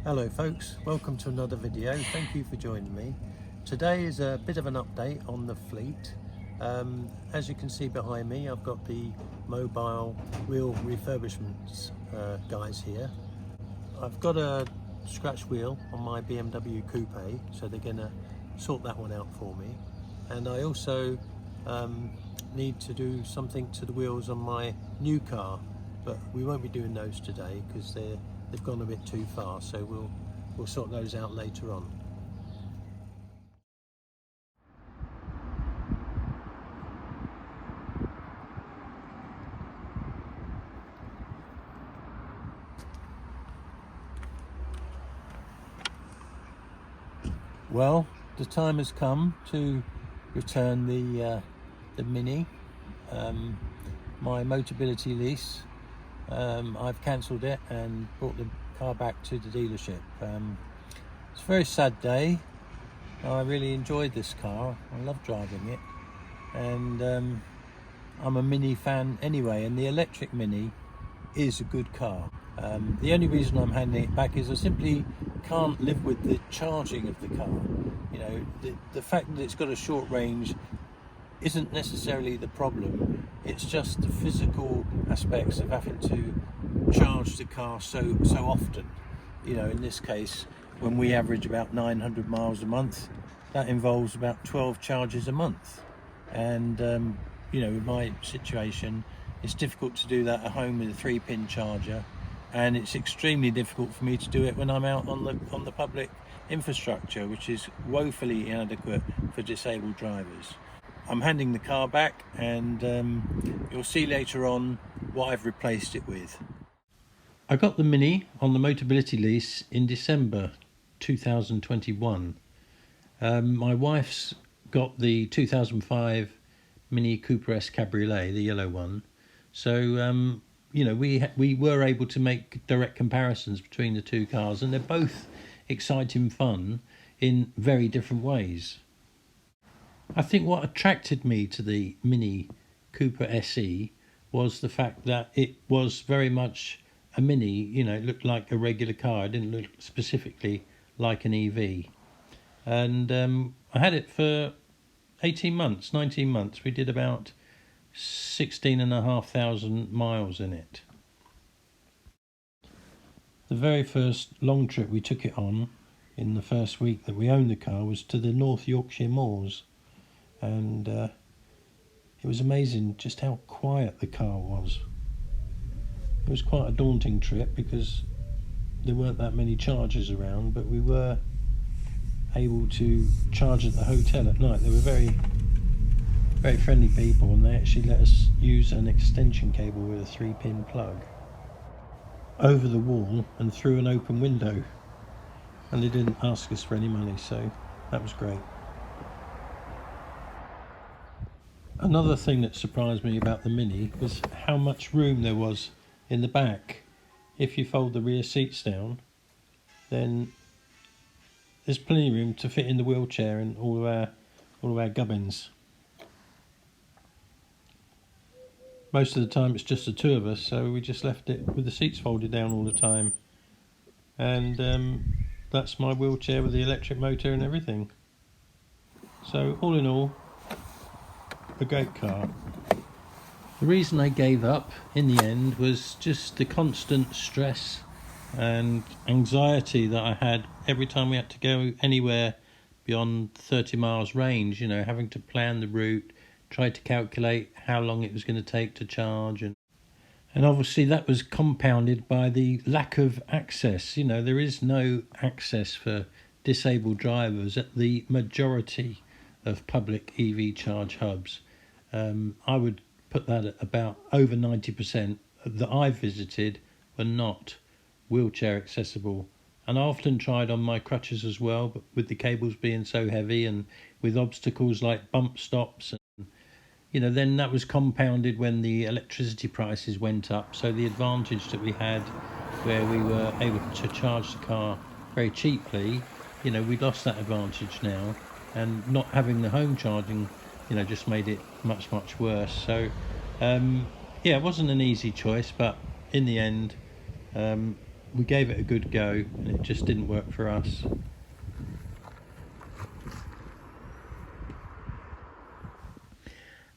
Hello folks, welcome to another video. Thank you for joining me. Today is a bit of an update on the fleet. As you can see behind me, I've got the mobile wheel refurbishments guys here. I've got a scratch wheel on my BMW Coupe, so they're going to sort that one out for me. And I also need to do something to the wheels on my new car, but we won't be doing those today because they've gone a bit too far, so we'll sort those out later on. Well, the time has come to return the Mini, my Motability lease. I've cancelled it and brought the car back to the dealership. It's a very sad day. I really enjoyed this car. I love driving it, and I'm a Mini fan anyway, and the electric Mini is a good car. The only reason I'm handing it back is I simply can't live with the charging of the car. You know, the fact that it's got a short range isn't necessarily the problem. It's just the physical aspects of having to charge the car so often. You know, in this case, when we average about 900 miles a month, that involves about 12 charges a month. And you know, in my situation, it's difficult to do that at home with a 3-pin charger, and it's extremely difficult for me to do it when I'm out on the public infrastructure, which is woefully inadequate for disabled drivers. I'm handing the car back, and you'll see later on what I've replaced it with. I got the Mini on the Motability lease in December 2021. My wife's got the 2005 Mini Cooper S Cabriolet, the yellow one. So, you know, we were able to make direct comparisons between the two cars, and they're both exciting fun in very different ways. I think what attracted me to the Mini Cooper SE was the fact that it was very much a Mini. You know, it looked like a regular car. It didn't look specifically like an EV. And I had it for 18 months, 19 months. We did about 16,500 miles in it. The very first long trip we took it on in the first week that we owned the car was to the North Yorkshire moors, and it was amazing just how quiet the car was. It was quite a daunting trip because there weren't that many chargers around, but we were able to charge at the hotel at night. They were very friendly people, and they actually let us use an extension cable with a 3-pin plug over the wall and through an open window, and they didn't ask us for any money, so that was great. Another thing that surprised me about the Mini was how much room there was in the back. If you fold the rear seats down, then there's plenty of room to fit in the wheelchair and all of our gubbins. Most of the time it's just the two of us, so we just left it with the seats folded down all the time. And that's my wheelchair with the electric motor and everything. So all in all, a great car. The reason I gave up in the end was just the constant stress and anxiety that I had every time we had to go anywhere beyond 30 miles range. You know, having to plan the route, try to calculate how long it was going to take to charge, and obviously that was compounded by the lack of access. You know, there is no access for disabled drivers at the majority of public EV charge hubs. I would put that at about over 90% that I've visited were not wheelchair accessible. And I often tried on my crutches as well, but with the cables being so heavy and with obstacles like bump stops, and you know, then that was compounded when the electricity prices went up. So the advantage that we had where we were able to charge the car very cheaply, you know, we lost that advantage now, and not having the home charging, you know, just made it much worse. So yeah, it wasn't an easy choice, but in the end we gave it a good go and it just didn't work for us.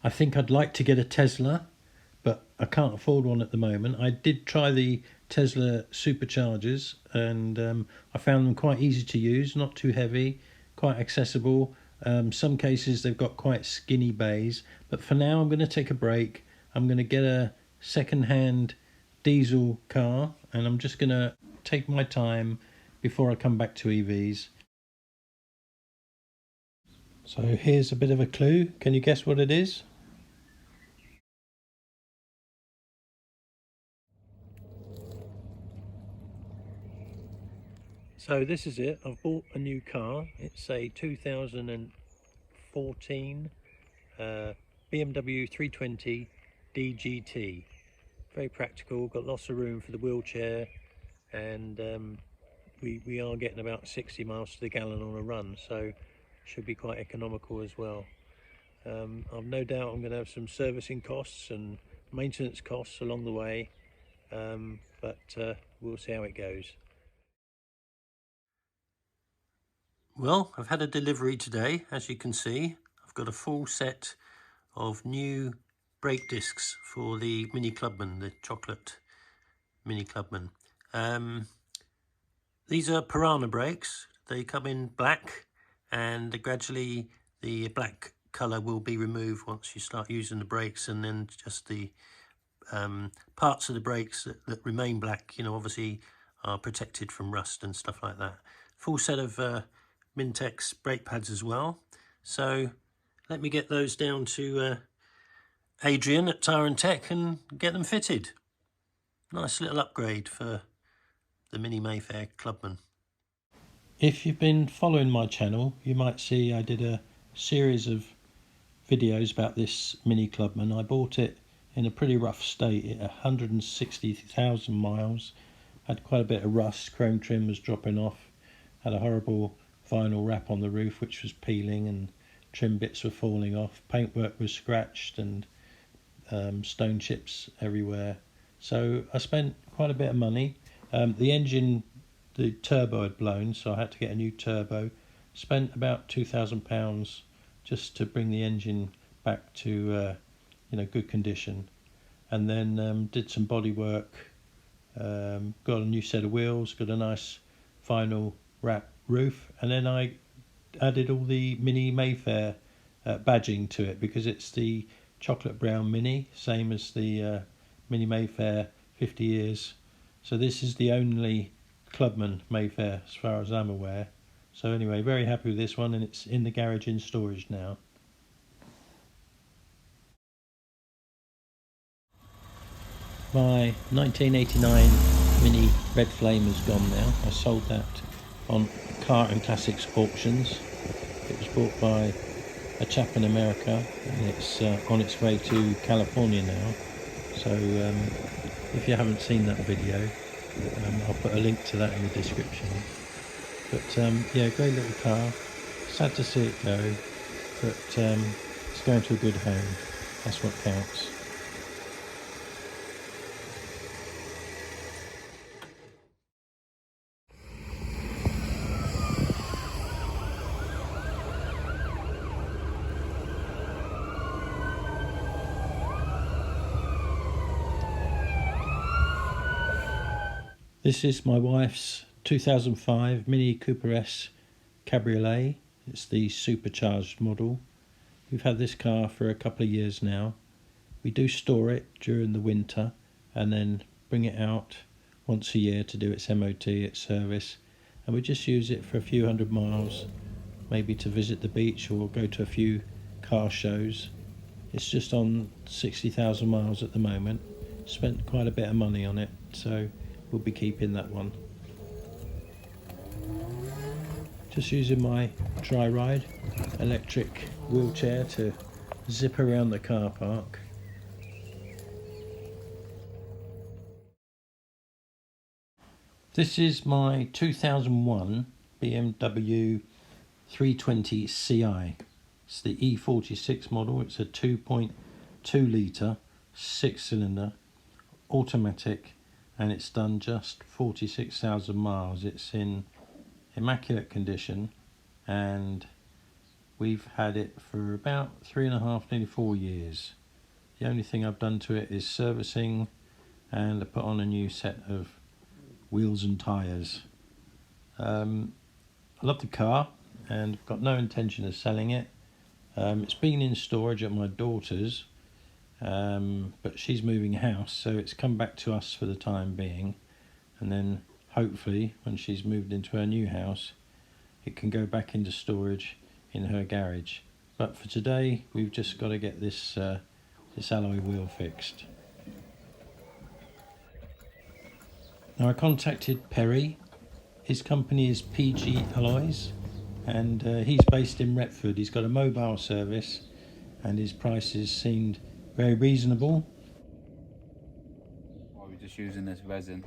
I think I'd like to get a Tesla, but I can't afford one at the moment. I did try the Tesla superchargers and I found them quite easy to use, not too heavy, quite accessible. Some cases they've got quite skinny bays, but for now I'm going to take a break. I'm going to get a second-hand diesel car and I'm just going to take my time before I come back to EVs. So here's a bit of a clue. Can you guess what it is? So this is it. I've bought a new car. It's a 2014 BMW 320 DGT. Very practical, got lots of room for the wheelchair, and we are getting about 60 miles to the gallon on a run, so should be quite economical as well. I've no doubt I'm going to have some servicing costs and maintenance costs along the way, but we'll see how it goes. Well, I've had a delivery today. As you can see, I've got a full set of new brake discs for the Mini Clubman, the chocolate Mini Clubman. These are Piranha brakes. They come in black, and gradually the black colour will be removed once you start using the brakes, and then just the parts of the brakes that remain black, you know, obviously are protected from rust and stuff like that. Full set of Mintex brake pads as well. So let me get those down to Adrian at Tire and Tech and get them fitted. Nice little upgrade for the Mini Mayfair Clubman. If you've been following my channel, you might see I did a series of videos about this Mini Clubman. I bought it in a pretty rough state at 160,000 miles. Had quite a bit of rust, chrome trim was dropping off, had a horrible vinyl wrap on the roof which was peeling and trim bits were falling off, paintwork was scratched and stone chips everywhere. So I spent quite a bit of money. The engine, the turbo had blown, so I had to get a new turbo. Spent about £2,000 just to bring the engine back to good condition, and then did some body work. Got a new set of wheels, got a nice vinyl wrap roof, and then I added all the Mini Mayfair badging to it because it's the chocolate brown Mini, same as the Mini Mayfair 50 years. So this is the only Clubman Mayfair as far as I'm aware. So anyway, very happy with this one, and it's in the garage in storage now. My 1989 Mini Red Flame is gone now. I sold that on Car and Classics auctions. It was bought by a chap in America, and it's on its way to California now. So if you haven't seen that video, I'll put a link to that in the description. But yeah, great little car. Sad to see it go, but it's going to a good home. That's what counts. This is my wife's 2005 Mini Cooper S Cabriolet. It's the supercharged model. We've had this car for a couple of years now. We do store it during the winter and then bring it out once a year to do its MOT, its service, and we just use it for a few hundred miles, maybe to visit the beach or go to a few car shows. It's just on 60,000 miles at the moment. Spent quite a bit of money on it, so we'll be keeping that one. Just using my dry ride electric wheelchair to zip around the car park. This is my 2001 BMW 320 Ci. It's the E46 model. It's a 2.2 litre 6-cylinder automatic and it's done just 46,000 miles. It's in immaculate condition, and we've had it for about 3.5, nearly 4 years. The only thing I've done to it is servicing, and I put on a new set of wheels and tyres. I love the car, and I've got no intention of selling it. It's been in storage at my daughter's, but she's moving house, so it's come back to us for the time being, and then hopefully when she's moved into her new house it can go back into storage in her garage. But for today we've just got to get this alloy wheel fixed. Now I contacted Perry. His company is PG Alloys, and he's based in Retford. He's got a mobile service and his prices seemed very reasonable. Well, we're just using this resin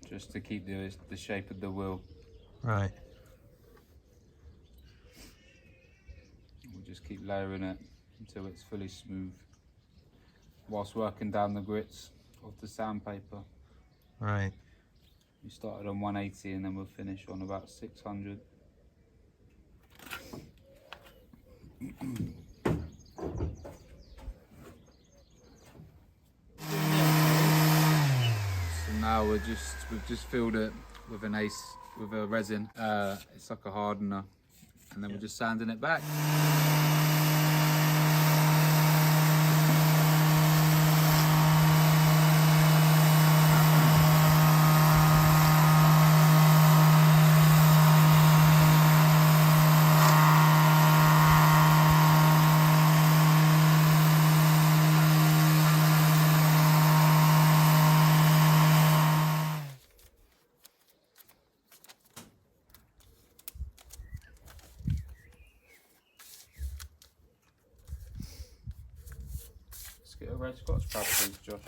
just to keep the shape of the wheel. Right. We'll just keep layering it until it's fully smooth whilst working down the grits of the sandpaper. Right. We started on 180 and then we'll finish on about 600. So now we've just filled it with a resin. It's like a hardener, and then we're just sanding it back. Let's get a red Scotch pad, please, Josh.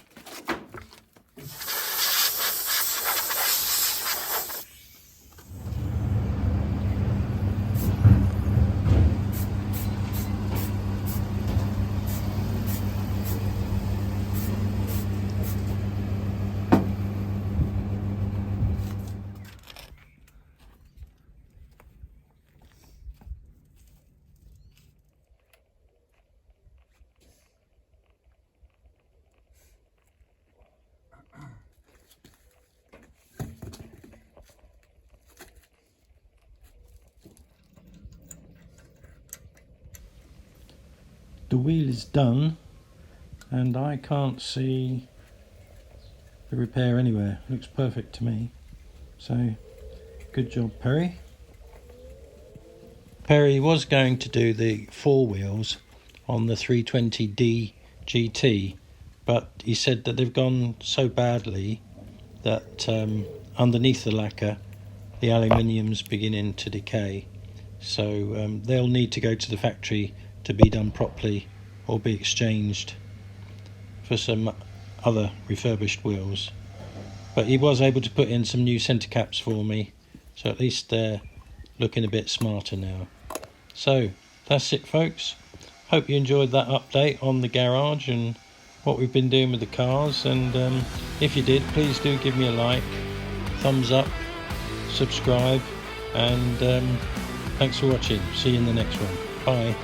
The wheel is done, and I can't see the repair anywhere. Looks perfect to me. So, good job, Perry. Perry was going to do the four wheels on the 320D GT, but he said that they've gone so badly that underneath the lacquer the aluminium's beginning to decay. So they'll need to go to the factory to be done properly or be exchanged for some other refurbished wheels. But he was able to put in some new centre caps for me, so at least they're looking a bit smarter now. So that's it, folks. Hope you enjoyed that update on the garage and what we've been doing with the cars, and if you did, please do give me a like, thumbs up, subscribe, and thanks for watching. See you in the next one. Bye.